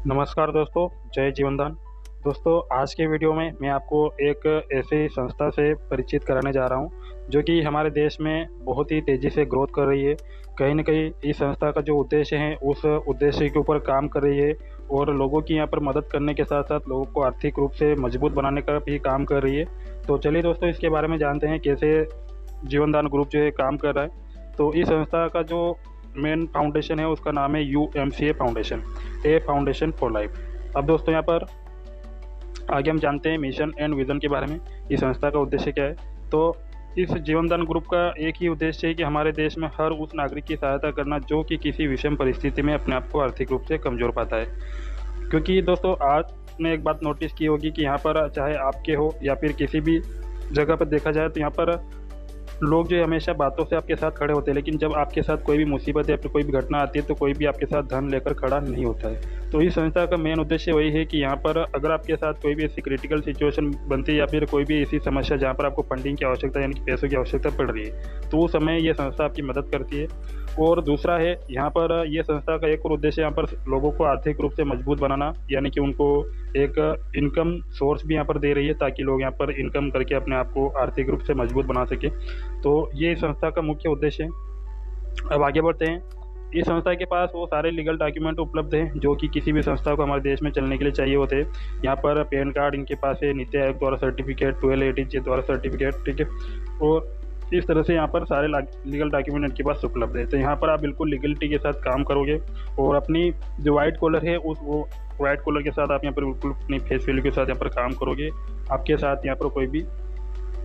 नमस्कार दोस्तों, जय जीवनदान। दोस्तों, आज के वीडियो में मैं आपको एक ऐसी संस्था से परिचित कराने जा रहा हूं जो कि हमारे देश में बहुत ही तेज़ी से ग्रोथ कर रही है। कहीं न कहीं इस संस्था का जो उद्देश्य है उस उद्देश्य के ऊपर काम कर रही है और लोगों की यहाँ पर मदद करने के साथ-साथ लोगों को आर्थिक रूप से मजबूत बनाने का भी काम कर रही है। तो चलिए दोस्तों, इसके बारे में जानते हैं कैसे जीवनदान ग्रुप जो है काम कर रहा है। तो इस संस्था का जो मेन फाउंडेशन है उसका नाम है UMCA foundation, a foundation for life. अब दोस्तों, यहाँ पर आगे हम जानते हैं मिशन एंड विज़न के बारे में। इस संस्था का उद्देश्य क्या है? तो इस जीवनदान ग्रुप का एक ही उद्देश्य है कि हमारे देश में हर उस नागरिक की सहायता करना जो कि किसी विषम परिस्थिति में अपने आप को आर्थिक रूप से कमज़ोर पाता है। क्योंकि दोस्तों, आपने एक बात नोटिस की होगी कि यहाँ पर चाहे आपके हो या फिर किसी भी जगह पर देखा जाए तो यहाँ पर लोग जो है हमेशा बातों से आपके साथ खड़े होते हैं, लेकिन जब आपके साथ कोई भी मुसीबत या फिर कोई भी घटना आती है तो कोई भी आपके साथ धन लेकर खड़ा नहीं होता है। तो इस संस्था का मेन उद्देश्य वही है कि यहाँ पर अगर आपके साथ कोई भी ऐसी क्रिटिकल सिचुएशन बनती है या फिर कोई भी ऐसी समस्या जहाँ पर आपको फंडिंग की आवश्यकता यानी कि पैसों की आवश्यकता पड़ रही है, तो उस समय ये संस्था आपकी मदद करती है। और दूसरा है, यहाँ पर ये संस्था का एक और उद्देश्य यहाँ पर लोगों को आर्थिक रूप से मजबूत बनाना, यानी कि उनको एक इनकम सोर्स भी यहाँ पर दे रही है ताकि लोग यहाँ पर इनकम करके अपने आप को आर्थिक रूप से मजबूत बना सकें। तो ये संस्था का मुख्य उद्देश्य है। अब आगे बढ़ते हैं। इस संस्था के पास वो सारे लीगल डॉक्यूमेंट उपलब्ध हैं जो कि किसी भी संस्था को हमारे देश में चलने के लिए चाहिए होते हैं। यहाँ पर पैन कार्ड इनके पास है, नीति आयोग द्वारा सर्टिफिकेट, 1280 द्वारा सर्टिफिकेट, ठीक है। और इस तरह से यहाँ पर सारे लीगल डॉक्यूमेंट इनके पास उपलब्ध है। तो यहाँ पर आप बिल्कुल लीगलिटी के साथ काम करोगे और अपनी जो वाइट कॉलर है वो वाइट कॉलर के साथ आप यहाँ पर बिल्कुल अपनी फेस वैल्यू के साथ यहाँ पर काम करोगे। आपके साथ यहाँ पर कोई भी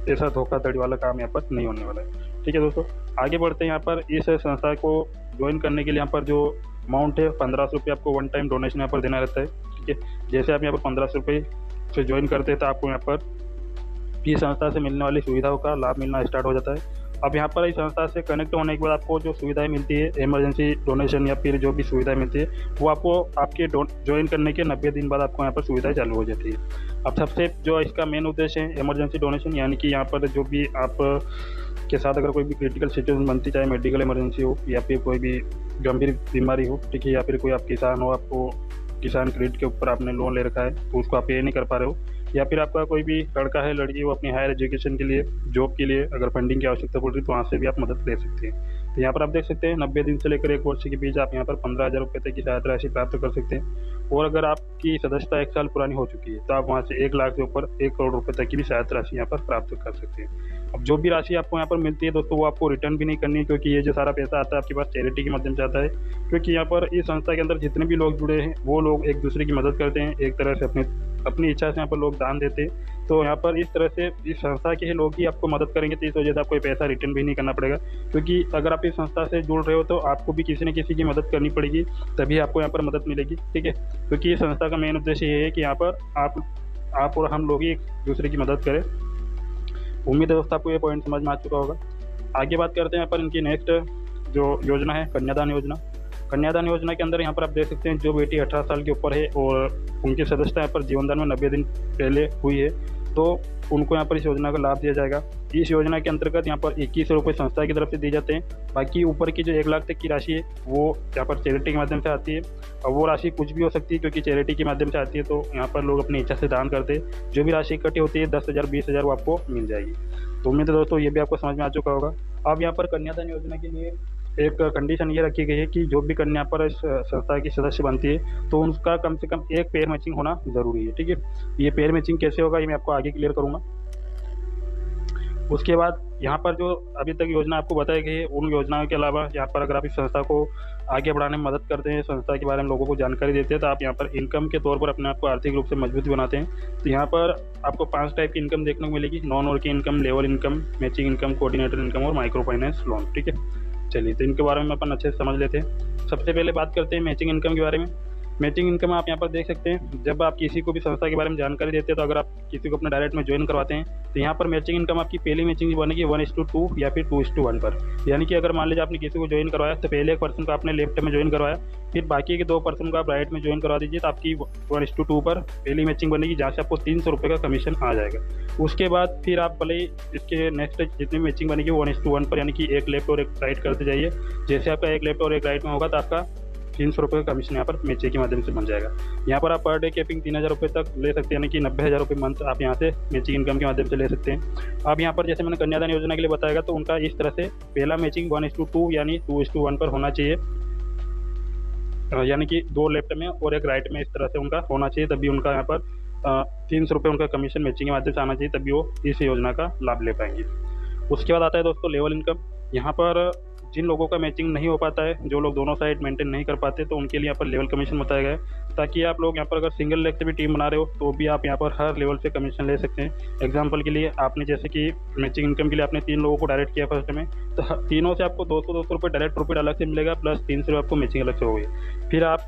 ऐसा धोखाधड़ी वाला काम यहाँ पर नहीं होने वाला है, ठीक है दोस्तों। आगे बढ़ते हैं। यहाँ पर इस संस्था को ज्वाइन करने के लिए यहाँ पर जो अमाउंट है 1500 रुपये आपको वन टाइम डोनेशन यहाँ पर देना रहता है, ठीक है। जैसे आप यहाँ पर 1500 रुपये से ज्वाइन करते हैं तो आपको यहाँ पर इस संस्था से मिलने वाली सुविधाओं का लाभ मिलना स्टार्ट हो जाता है। अब यहाँ पर इस संस्था से कनेक्ट होने के बाद आपको जो सुविधाएं मिलती है, इमरजेंसी डोनेशन या फिर जो भी सुविधाएं मिलती है, वो आपको आपके ज्वाइन करने के 90 दिन बाद आपको यहाँ पर सुविधाएं चालू हो जाती है। अब सबसे जो इसका मेन उद्देश्य है इमरजेंसी डोनेशन, यानी कि यहाँ पर जो भी आप के साथ अगर कोई भी क्रिटिकल सिचुएशन बनती, चाहे मेडिकल इमरजेंसी हो या फिर कोई भी गंभीर बीमारी हो, ठीक है, या फिर कोई आप किसान हो, आपको किसान क्रेडिट के ऊपर आपने लोन ले रखा है तो उसको आप पे नहीं कर पा रहे हो, या फिर आपका कोई भी लड़का है लड़की वो अपनी हायर एजुकेशन के लिए, जॉब के लिए अगर फंडिंग की आवश्यकता पड़ रही है तो वहाँ से भी आप मदद ले सकते हैं। तो यहाँ पर आप देख सकते हैं 90 दिन से लेकर 1 वर्ष के बीच आप यहाँ पर 15,000 रुपये तक की सहायता राशि प्राप्त कर सकते हैं। और अगर आपकी सदस्यता 1 साल पुरानी हो चुकी है तो आप वहाँ से 1 लाख से ऊपर 1 करोड़ रुपये तक की भी सहायता राशि यहाँ पर प्राप्त कर सकते हैं। अब जो भी राशि आपको यहाँ पर मिलती है दोस्तों, वो आपको रिटर्न भी नहीं करनी है, क्योंकि ये जो सारा पैसा आता है आपके पास चैरिटी के माध्यम से आता है। क्योंकि यहाँ पर इस संस्था के अंदर जितने भी लोग जुड़े हैं वो लोग एक दूसरे की मदद करते हैं, एक तरह से अपनी इच्छा से यहाँ पर लोग दान देते हैं। तो यहाँ पर इस तरह से इस संस्था के ही लोग ही आपको मदद करेंगे, तो इस वजह से आपको कोई पैसा रिटर्न भी नहीं करना पड़ेगा। क्योंकि अगर आप इस संस्था से जुड़ रहे हो तो आपको भी किसी न किसी की मदद करनी पड़ेगी, तभी आपको यहाँ पर मदद मिलेगी, ठीक है। क्योंकि इस संस्था का मेन उद्देश्य ये है कि यहाँ पर आप और हम लोग ही एक दूसरे की मदद करें। उम्मीद है दोस्तों आपको ये पॉइंट समझ में आ चुका होगा। आगे बात करते हैं यहाँ पर इनकी नेक्स्ट जो योजना है, कन्यादान योजना। कन्यादान योजना के अंदर यहाँ पर आप देख सकते हैं जो बेटी 18 साल के ऊपर है और उनकी सदस्यता यहाँ पर जीवनदान में 90 दिन पहले हुई है तो उनको यहाँ पर इस योजना का लाभ दिया जाएगा। इस योजना के अंतर्गत यहाँ पर 21 रुपये संस्था की तरफ से दिए जाते हैं। बाकी ऊपर की जो 1 लाख तक की राशि है वो यहाँ पर चैरिटी के माध्यम से आती है। और वो राशि कुछ भी हो सकती है, क्योंकि चैरिटी के माध्यम से आती है तो यहाँ पर लोग अपनी इच्छा से दान करते हैं। जो भी राशि इकट्ठी होती है 10,000 20,000 वो आपको मिल जाएगी। तो उम्मीद है दोस्तों ये भी आपको समझ में आ चुका होगा। अब यहाँ पर कन्यादान योजना के लिए एक कंडीशन ये रखी गई है कि जो भी कन्या पर इस संस्था की सदस्य बनती है तो उनका कम से कम 1 पेयर मैचिंग होना ज़रूरी है, ठीक है। ये पेयर मैचिंग कैसे होगा ये मैं आपको आगे क्लियर करूँगा। उसके बाद यहाँ पर जो अभी तक योजना आपको बताई गई है उन योजनाओं के अलावा यहाँ पर अगर आप इस संस्था को आगे बढ़ाने में मदद करते हैं, संस्था के बारे में लोगों को जानकारी देते हैं, तो आप यहाँ पर इनकम के तौर पर अपने आप को आर्थिक रूप से मजबूत बनाते हैं। तो यहाँ पर आपको 5 टाइप की इनकम देखने को मिलेगी: non working income, labour income, matching income, coordinator income और माइक्रो फाइनेंस लोन, ठीक है। चलिए, तो इनके बारे में अपन अच्छे से समझ लेते हैं। सबसे पहले बात करते हैं मैचिंग इनकम के बारे में। मैचिंग इनकम आप यहाँ पर देख सकते हैं, जब आप किसी को भी संस्था के बारे में जानकारी देते हैं तो अगर आप किसी को अपने डायरेक्ट में ज्वाइन करवाते हैं तो यहाँ पर मैचिंग इनकम आपकी पहली मैचिंग बनेगी 1:2 या फिर 2:1 पर। यानी कि अगर मान लीजिए आपने किसी को ज्वाइन करवाया तो पहले 1 पर्सन को आपने लेफ्ट में ज्वाइन करवाया, फिर बाकी के 2 पर्सन को आप राइट में ज्वाइन करवा दीजिए, तो आपकी 1:2 पर पहली मैचिंग बनेगी, जहाँ से आपको 300 रुपये का कमीशन आ जाएगा। उसके बाद फिर आप भले इसके नेक्स्ट जितनी मैचिंग बनेगी वो 1:1 पर, यानी कि 1 लेफ्ट और 1 राइट करते जाइए। जैसे आपका 1 लेफ्ट और 1 राइट में होगा तो आपका 300 रुपये का कमीशन यहाँ पर मैचिंग के माध्यम से बन जाएगा। यहाँ पर आप पर डे कैपिंग 3000 रुपये तक ले सकते हैं, यानी कि 90,000 रुपये मंथ आप यहाँ से मैचिंग इनकम के माध्यम से ले सकते हैं। अब यहाँ पर जैसे मैंने कन्यादान योजना के लिए बताया तो उनका इस तरह से पहला मैचिंग 1:2 यानी 2:1 पर होना चाहिए, यानी कि 2 लेफ्ट में और 1 राइट में, इस तरह से उनका होना चाहिए, तभी उनका यहाँ पर 300 रुपये उनका कमीशन मैचिंग के माध्यम से आना चाहिए, तभी वो इस योजना का लाभ ले पाएंगे। उसके बाद आता है दोस्तों लेवल इनकम। यहाँ पर जिन लोगों का मैचिंग नहीं हो पाता है, जो लोग दोनों साइड मेंटेन नहीं कर पाते, तो उनके लिए यहाँ पर लेवल कमीशन बताया गया है, ताकि आप लोग यहाँ पर अगर सिंगल लेग से भी टीम बना रहे हो तो भी आप यहाँ पर हर लेवल से कमीशन ले सकते हैं। एग्जांपल के लिए आपने जैसे कि मैचिंग इनकम के लिए आपने 3 लोगों को डायरेक्ट किया फर्स्ट में, तो तीनों से आपको 200 रुपये डायरेक्ट प्रॉफिट अलग से मिलेगा, प्लस 300 रुपये आपको मैचिंग अलग से होगी। फिर आप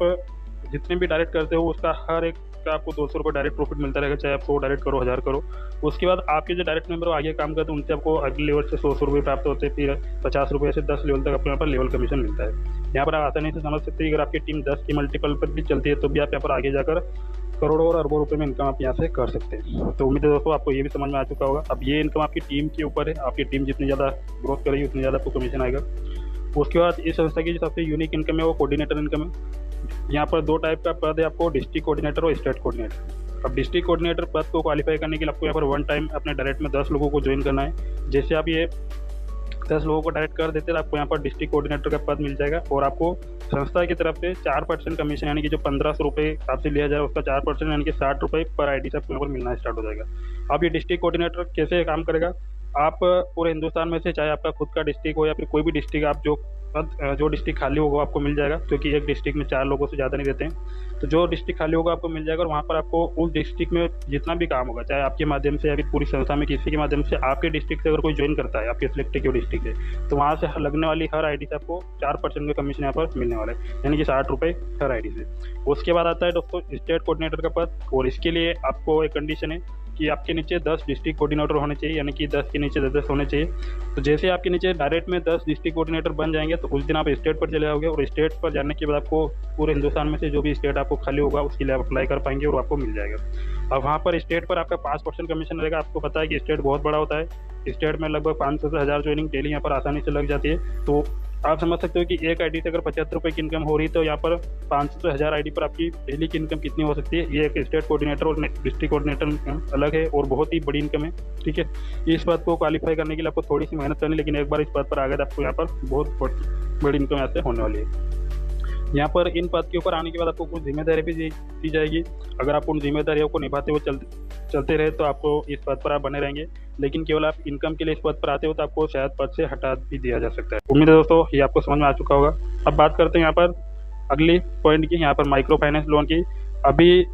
जितने भी डायरेक्ट करते हो उसका हर एक का आपको 200 रुपये डायरेक्ट प्रॉफिट मिलता रहेगा, चाहे आप 100 डायरेक्ट करो 1000 करो। उसके बाद आपके जो डायरेक्ट मेंबर आगे काम करते हैं उनसे आपको अगले लेवल से 100 रुपये प्राप्त होते हैं, फिर 50 रुपये से 10 लेवल तक आपको यहाँ पर लेवल कमीशन मिलता है। यहाँ पर आप आसानी से समझ सकते हैं, अगर आपकी टीम 10 की मल्टीपल पर भी चलती है तो भी आप यहाँ पर आगे जाकर करोड़ों और अरबों रुपये में इनकम आप यहाँ से कर सकते हैं। तो उम्मीद है दोस्तों आपको ये भी समझ में आ चुका होगा। अब ये इनकम आपकी टीम के ऊपर है, आपकी टीम जितनी ज़्यादा ग्रोथ करेगी उतनी ज़्यादा आपको कमीशन आएगा। उसके बाद इस संस्था की जो सबसे यूनिक इनकम है वो कोऑर्डिनेटर इनकम है। यहाँ पर 2 टाइप का पद है आपको, डिस्ट्रिक्ट कोऑर्डिनेटर और स्टेट कोऑर्डिनेटर। अब डिस्ट्रिक्ट कोऑर्डिनेटर पद को क्वालिफाई करने के लिए आपको यहाँ पर 1 टाइम अपने डायरेक्ट में 10 लोगों को ज्वाइन करना है। जैसे आप ये 10 लोगों को डायरेक्ट कर देते हैं तो आपको यहाँ पर डिस्ट्रिक्ट कोऑर्डिनेटर का पद मिल जाएगा, और आपको संस्था की तरफ से 4% कमीशन, यानी कि जो 1500 रुपये आपसे लिया जाए उसका 4% यानी कि 60 रुपये पर आईडी से आपको यहाँ पर मिलना स्टार्ट हो जाएगा। अब ये डिस्ट्रिक्ट कोऑर्डिनेटर कैसे काम करेगा, आप पूरे हिंदुस्तान में से, चाहे आपका खुद का डिस्ट्रिक्ट हो या फिर कोई भी डिस्ट्रिक्ट, आप जो डिस्ट्रिक्ट खाली होगा आपको मिल जाएगा, क्योंकि एक डिस्ट्रिक्ट में 4 लोगों से ज़्यादा नहीं रहते हैं। तो जो डिस्ट्रिक्ट खाली होगा आपको मिल जाएगा, और वहाँ पर आपको उस डिस्ट्रिक्ट में जितना भी काम होगा, चाहे आपके माध्यम से या फिर पूरी संस्था में किसी के माध्यम से, आपके डिस्ट्रिक्ट से अगर कोई ज्वाइन करता है आपके सिलेक्टेड डिस्ट्रिक्ट से, तो वहाँ से लगने वाली हर आईडी से आपको 4% का कमीशन यहाँ पर मिलने वाला है, यानी कि 60 रुपये हर आईडी से। उसके बाद आता है दोस्तों स्टेट कोऑर्डिनेटर का पद, और इसके लिए आपको एक कंडीशन है कि आपके नीचे 10 डिस्ट्रिक्ट कोऑर्डिनेटर होने चाहिए, यानी कि 10 के नीचे 10 होने चाहिए। तो जैसे आपके नीचे डायरेक्ट में 10 डिस्ट्रिक्ट कोऑर्डिनेटर बन जाएंगे तो उस दिन आप स्टेट पर चले जाओगे, और स्टेट पर जाने के बाद आपको पूरे हिंदुस्तान में से जो भी स्टेट आपको खाली होगा उसके लिए आप अप्लाई कर पाएंगे और आपको मिल जाएगा। अब वहाँ पर स्टेट पर आपका 5% कमीशन रहेगा। आपको पता है कि स्टेट बहुत बड़ा होता है, स्टेट में लगभग 500 से 1000 ज्वाइनिंग डेली यहाँ पर आसानी से लग जाती है। तो आप समझ सकते हो कि एक आईडी से अगर 75 रुपये की इनकम हो रही है तो यहाँ पर 500 से 1000 आईडी पर आपकी डेली की इनकम कितनी हो सकती है। ये एक स्टेट कोऑर्डिनेटर और डिस्ट्रिक्ट कोऑर्डिनेटर अलग है और बहुत ही बड़ी इनकम है, ठीक है। इस बात को क्वालिफाई करने के लिए आपको थोड़ी सी मेहनत करनी, लेकिन एक बार इस बात पर आ गए तो आपको यहाँ पर बहुत बड़ी इनकम यहाँ से होने वाली है। यहाँ पर इन पद के ऊपर आने के बाद आपको कुछ जिम्मेदारी भी दी जाएगी। अगर आप उन जिम्मेदारियों को निभाते हुए चलते रहे तो आपको इस पद पर आप बने रहेंगे, लेकिन केवल आप इनकम के लिए इस पद पर आते हो तो आपको शायद पद से हटा भी दिया जा सकता है। उम्मीद है दोस्तों ये आपको समझ में आ चुका होगा। अब बात करते हैं यहाँ पर अगली पॉइंट की, यहाँ पर माइक्रो फाइनेंस लोन की। अभी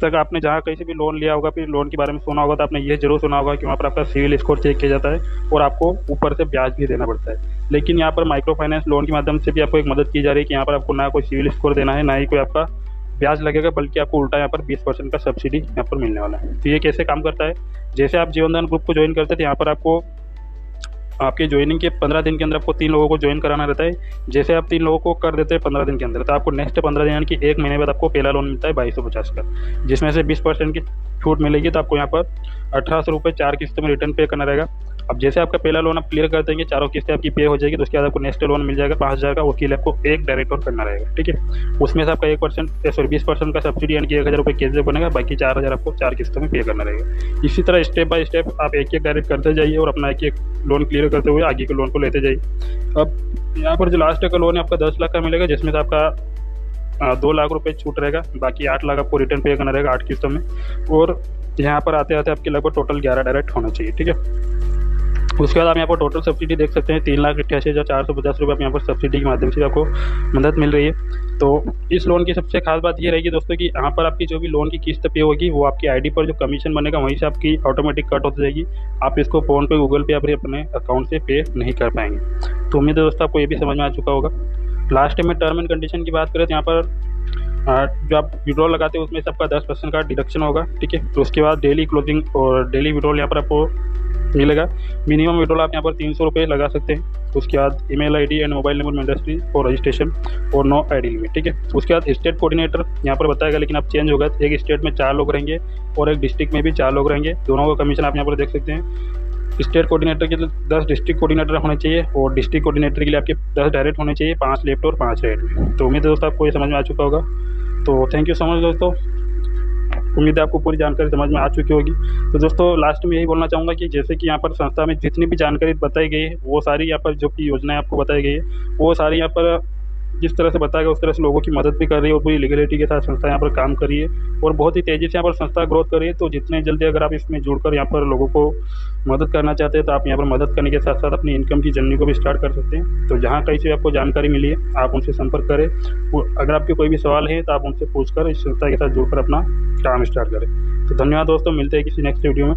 तक आपने जहाँ कहीं से भी लोन लिया होगा, फिर लोन के बारे में सुना होगा, तो आपने ये जरूर सुना होगा कि वहाँ पर आपका सिविल स्कोर चेक किया जाता है और आपको ऊपर से ब्याज भी देना पड़ता है। लेकिन यहाँ पर माइक्रो फाइनेंस लोन के माध्यम से भी आपको एक मदद की जा रही है कि यहाँ पर आपको ना कोई सिविल स्कोर देना है, ना ही कोई आपका ब्याज लगेगा, बल्कि आपको उल्टा यहाँ पर 20% का सब्सिडी यहाँ पर मिलने वाला है। तो ये कैसे काम करता है, जैसे आप जीवनदान ग्रुप को ज्वाइन करते थे, यहाँ पर आपको आपके ज्वाइनिंग के 15 दिन के अंदर आपको 3 लोगों को ज्वाइन कराना रहता है। जैसे आप 3 लोगों को कर देते हैं 15 दिन के अंदर, तो आपको नेक्स्ट 15 दिन यानी कि 1 महीने बाद आपको पहला लोन मिलता है 2250 का, जिसमें से 20% की छूट मिलेगी। तो आपको यहाँ पर 1800 रुपये 4 किस्तों में रिटर्न पे करना रहेगा। अब जैसे आपका पहला लोन आप क्लियर कर देंगे, 4 किस्तें आपकी पे हो जाएगी, तो उसके बाद आपको नेक्स्ट लोन मिल जाएगा 5000 का, उसके लिए आपको एक डायरेक्ट और करना रहेगा, ठीक है। उसमें से आपका 20% का सब्सिडी यानी कि 1000 रुपये कैशबैक बनेगा, बाकी 4000 आपको 4 किस्तों में पे करना रहेगा। इसी तरह स्टेप बाय स्टेप आप एक डायरेक्ट करते जाइए और अपना एक लोन क्लियर करते हुए आगे के लोन को लेते जाइए। अब यहाँ पर जो लास्ट का लोन है आपका 10 लाख का मिलेगा, जिसमें से आपका 2 लाख रुपये छूट रहेगा, बाकी 8 लाख आपको रिटर्न पे करना रहेगा 8 किस्तों में। और यहाँ पर आते आते आपके लगभग टोटल 11 डायरेक्ट होना चाहिए, ठीक है। उसके बाद आप यहाँ पर टोटल सब्सिडी देख सकते हैं 3,88,450 रुपये यहाँ पर सब्सिडी के माध्यम से आपको मदद मिल रही है। तो इस लोन की सबसे खास बात ये रहेगी दोस्तों कि यहाँ पर आपकी जो भी लोन की किस्त पे होगी वो आपकी आईडी पर जो कमीशन बनेगा वहीं से आपकी ऑटोमेटिक कट होती जाएगी। आप इसको फ़ोन पे, गूगल पे या फिर अपने अकाउंट से पे नहीं कर पाएंगे। तो उम्मीद है दोस्तों आपको ये भी समझ में आ चुका होगा। लास्ट में टर्म एंड कंडीशन की बात करें तो यहाँ पर जो आप विड्रॉल लगाते हो उसमें से आपका 10% का डिडक्शन होगा, ठीक है। तो उसके बाद डेली क्लोजिंग और डेली विड्रॉल यहाँ पर आपको मिलेगा। मिनिमम विड्रॉल आप यहाँ पर 300 रुपये लगा सकते हैं। उसके बाद email ID and mobile number mandatory और रजिस्ट्रेशन और नो आईडी लिमिट, ठीक है। उसके बाद स्टेट कोऑर्डिनेटर यहाँ पर बताएगा, लेकिन आप चेंज होगा, एक स्टेट में 4 लोग रहेंगे और एक डिस्ट्रिक्ट में भी 4 लोग रहेंगे। दोनों का कमीशन आप यहाँ पर देख सकते हैं। स्टेट कोऑर्डिनेटर के लिए 10 डिस्ट्रिक्ट कोऑर्डिनेटर होने चाहिए और डिस्ट्रिक्ट कोऑर्डिनेटर के लिए आपके 10 डायरेक्ट होने चाहिए, 5 लेफ्ट और 5 राइट में। तो उम्मीद है दोस्तों आपको ये समझ में आ चुका होगा। तो थैंक यू सो मच दोस्तों, उम्मीद है आपको पूरी जानकारी समझ में आ चुकी होगी। तो दोस्तों लास्ट में यही बोलना चाहूँगा कि जैसे कि यहाँ पर संस्था में जितनी भी जानकारी बताई गई है वो सारी यहाँ पर जो कि योजनाएं आपको बताई गई है वो सारी यहाँ पर जिस तरह से बताया गया उस तरह से लोगों की मदद भी कर रही है और पूरी लीगलिटी के साथ संस्था यहाँ पर काम कर रही है और बहुत ही तेज़ी से यहाँ पर संस्था ग्रोथ कर रही है। तो जितने जल्दी अगर आप इसमें जुड़कर यहाँ पर लोगों को मदद करना चाहते हैं तो आप यहाँ पर मदद करने के साथ साथ अपनी इनकम की जर्नी को भी स्टार्ट कर सकते हैं। तो जहाँ कहीं से आपको जानकारी मिली है आप उनसे संपर्क करें। अगर आपके कोई भी सवाल है तो आप उनसे पूछकर इस संस्था के साथ जुड़कर अपना काम स्टार्ट करें। तो धन्यवाद दोस्तों, मिलते हैं किसी नेक्स्ट वीडियो में।